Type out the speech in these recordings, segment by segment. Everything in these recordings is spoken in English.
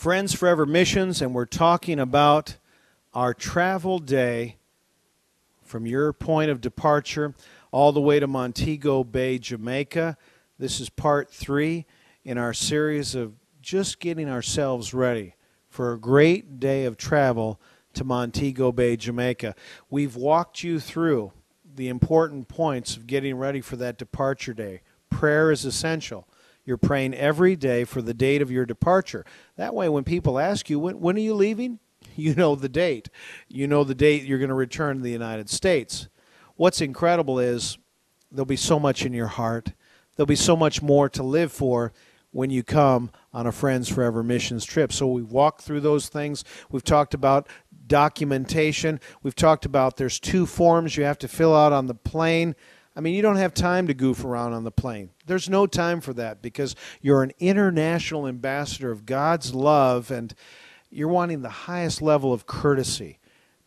Friends Forever Missions, and we're talking about our travel day from your point of departure all the way to Montego Bay, Jamaica. This is part 3 in our series of just getting ourselves ready for a great day of travel to Montego Bay, Jamaica. We've walked you through the important points of getting ready for that departure day. Prayer is essential. You're praying every day for the date of your departure. That way, when people ask you, when are you leaving? You know the date. You know the date you're going to return to the United States. What's incredible is there'll be so much in your heart. There'll be so much more to live for when you come on a Friends Forever Missions trip. So we've walked through those things. We've talked about documentation. We've talked about there's 2 forms you have to fill out on the plane. I mean, you don't have time to goof around on the plane. There's no time for that because you're an international ambassador of God's love, and you're wanting the highest level of courtesy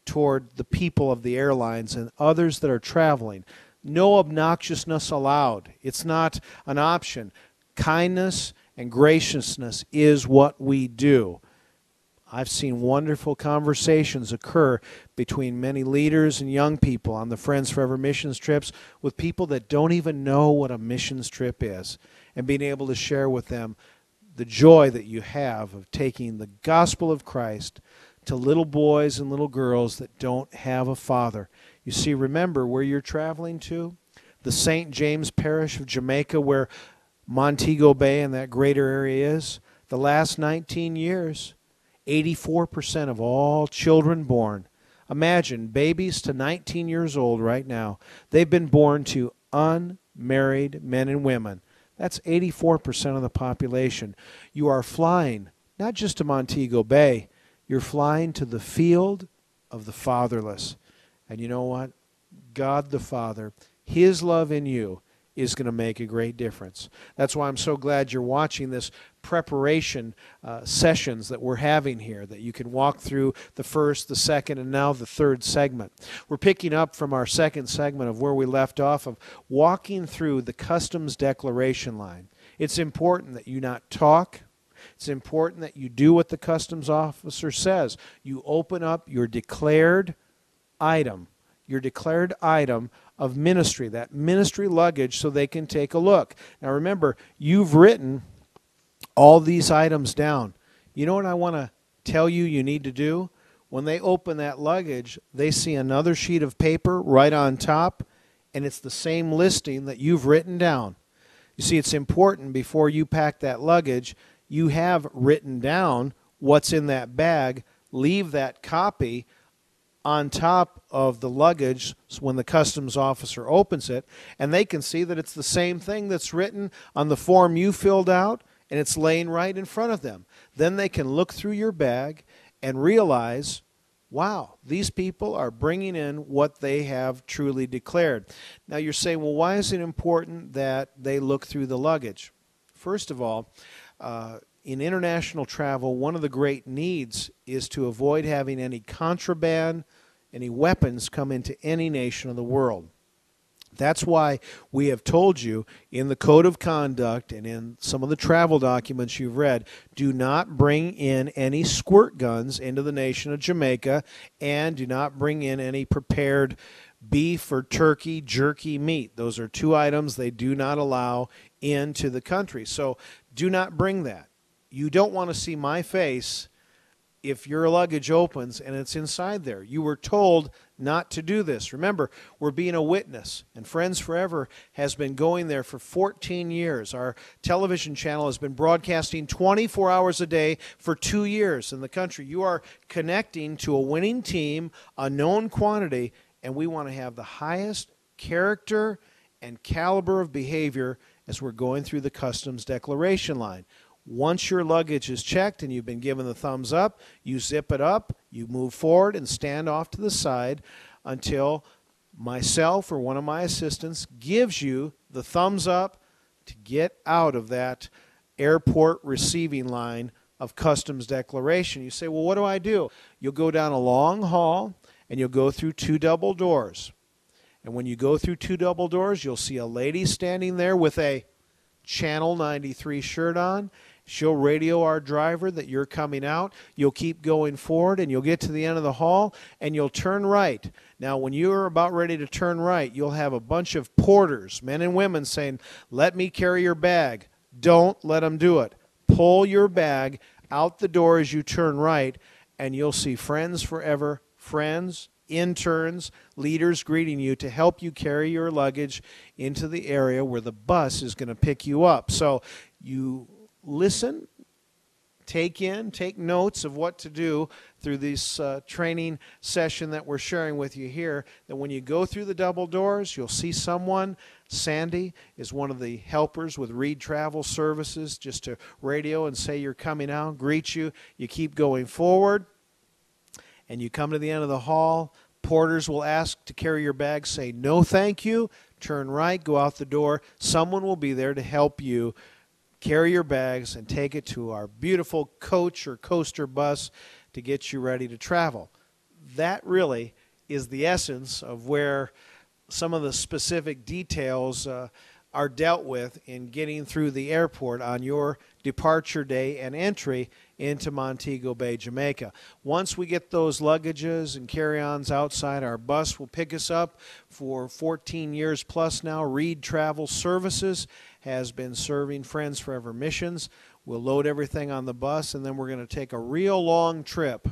toward the people of the airlines and others that are traveling. No obnoxiousness allowed. It's not an option. Kindness and graciousness is what we do. I've seen wonderful conversations occur between many leaders and young people on the Friends Forever Missions trips with people that don't even know what a missions trip is, and being able to share with them the joy that you have of taking the gospel of Christ to little boys and little girls that don't have a father. You see, remember where you're traveling to? The St. James Parish of Jamaica, where Montego Bay and that greater area is. The last 19 years, 84% of all children born. Imagine, babies to 19 years old right now, they've been born to unmarried men and women. That's 84% of the population. You are flying not just to Montego Bay, you're flying to the field of the fatherless. And you know what? God the Father, His love in you is going to make a great difference. That's why I'm so glad you're watching this preparation sessions that we're having here, that you can walk through the first, the second, and now the third segment. We're picking up from our second segment of where we left off, of walking through the customs declaration line. It's important that you not talk. It's important that you do what the customs officer says. You open up your declared item of ministry, that ministry luggage, so they can take a look. Now remember, you've written all these items down. You know what I want to tell you you need to do? When they open that luggage, they see another sheet of paper right on top, and it's the same listing that you've written down. You see, it's important before you pack that luggage, you have written down what's in that bag. Leave that copy on top of the luggage when the customs officer opens it, and they can see that it's the same thing that's written on the form you filled out, and it's laying right in front of them. Then they can look through your bag and realize, wow, these people are bringing in what they have truly declared. Now you're saying, well, why is it important that they look through the luggage? First of all, in international travel, one of the great needs is to avoid having any contraband, any weapons come into any nation of the world. That's why we have told you in the Code of Conduct and in some of the travel documents you've read, do not bring in any squirt guns into the nation of Jamaica, and do not bring in any prepared beef or turkey, jerky meat. Those are 2 items they do not allow into the country. So do not bring that. You don't want to see my face if your luggage opens and it's inside there. You were told not to do this. Remember, we're being a witness, and Friends Forever has been going there for 14 years. Our television channel has been broadcasting 24 hours a day for 2 years in the country. You are connecting to a winning team, a known quantity, and we want to have the highest character and caliber of behavior as we're going through the customs declaration line. Once your luggage is checked and you've been given the thumbs up, you zip it up, you move forward and stand off to the side until myself or one of my assistants gives you the thumbs up to get out of that airport receiving line of customs declaration. You say, well, what do I do? You'll go down a long hall and you'll go through 2 double doors. And when you go through 2 double doors, you'll see a lady standing there with a Channel 93 shirt on, She'll radio our driver that you're coming out. You'll keep going forward, and you'll get to the end of the hall, and you'll turn right. Now, when you're about ready to turn right, you'll have a bunch of porters, men and women, saying, "Let me carry your bag." Don't let them do it. Pull your bag out the door as you turn right, and you'll see Friends Forever, friends, interns, leaders greeting you to help you carry your luggage into the area where the bus is going to pick you up. So you listen, take notes of what to do through this training session that we're sharing with you here, that when you go through the double doors, you'll see someone. Sandy is one of the helpers with Reed Travel Services, just to radio and say you're coming out, greet you. You keep going forward, and you come to the end of the hall. Porters will ask to carry your bag. Say, "No, thank you." Turn right, go out the door. Someone will be there to help you carry your bags and take it to our beautiful coach or coaster bus to get you ready to travel. That really is the essence of where some of the specific details are dealt with in getting through the airport on your departure day and entry into Montego Bay, Jamaica. Once we get those luggages and carry-ons outside, our bus will pick us up. For 14 years plus now, Reed Travel Services has been serving Friends Forever missions. We'll load everything on the bus, and then we're going to take a real long trip,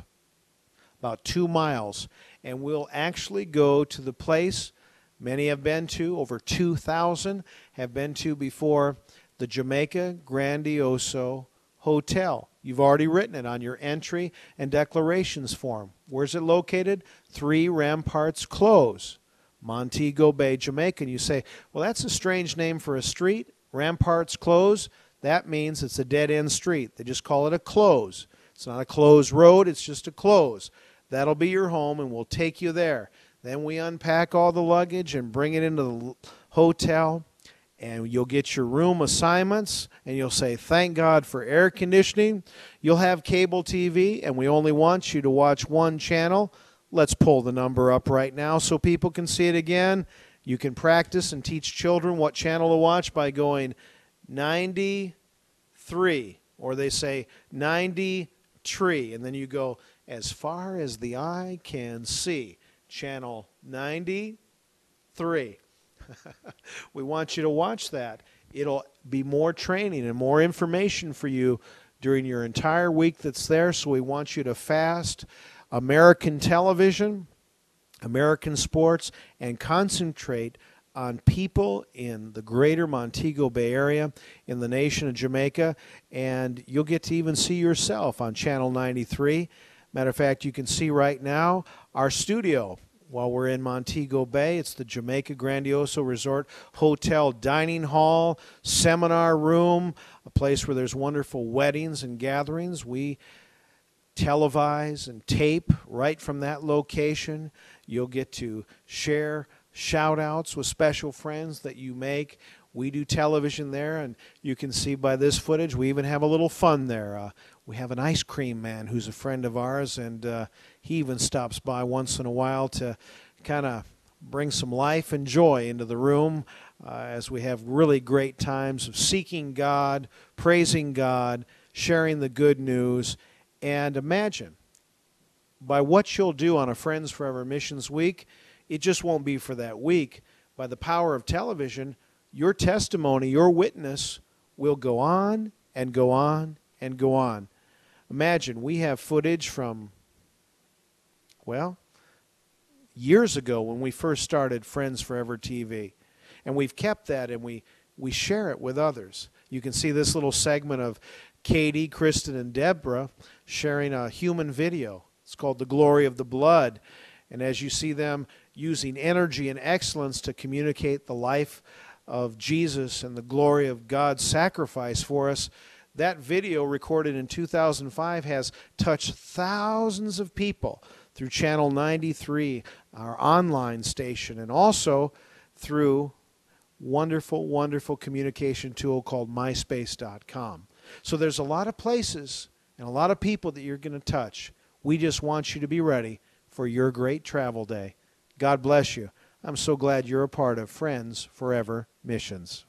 about 2 miles, and we'll actually go to the place many have been to, over 2,000 have been to before, the Jamaica Grandioso Hotel. You've already written it on your entry and declarations form. Where's it located? 3 Ramparts Close, Montego Bay, Jamaica. And you say, well, that's a strange name for a street. Ramparts Close, that means it's a dead-end street. They just call it a close. It's not a closed road, it's just a close. That'll be your home, and we'll take you there. Then we unpack all the luggage and bring it into the hotel, and you'll get your room assignments, and you'll say, "Thank God for air conditioning." You'll have cable TV, and we only want you to watch one channel. Let's pull the number up right now so people can see it again. You can practice and teach children what channel to watch by going 93, or they say 90 tree, and then you go as far as the eye can see. Channel 93. We want you to watch that. It'll be more training and more information for you during your entire week that's there, so we want you to fast American television, American sports, and concentrate on people in the greater Montego Bay area, in the nation of Jamaica, and you'll get to even see yourself on Channel 93. Matter of fact, you can see right now our studio while we're in Montego Bay. It's the Jamaica Grandioso Resort Hotel Dining Hall, Seminar Room, a place where there's wonderful weddings and gatherings. We televise and tape right from that location. You'll get to share shout-outs with special friends that you make. We do television there, and you can see by this footage we even have a little fun there. We have an ice cream man who's a friend of ours, and he even stops by once in a while to kind of bring some life and joy into the room as we have really great times of seeking God, praising God, sharing the good news. And imagine, by what you'll do on a Friends Forever Missions Week, it just won't be for that week. By the power of television, your testimony, your witness will go on and go on and go on. Imagine, we have footage from, well, years ago when we first started Friends Forever TV. And we've kept that, and we share it with others. You can see this little segment of Katie, Kristen, and Deborah sharing a human video. It's called The Glory of the Blood. And as you see them using energy and excellence to communicate the life of Jesus and the glory of God's sacrifice for us, that video recorded in 2005 has touched thousands of people through Channel 93, our online station, and also through wonderful, wonderful communication tool called MySpace.com. So there's a lot of places and a lot of people that you're going to touch. We just want you to be ready for your great travel day. God bless you. I'm so glad you're a part of Friends Forever Missions.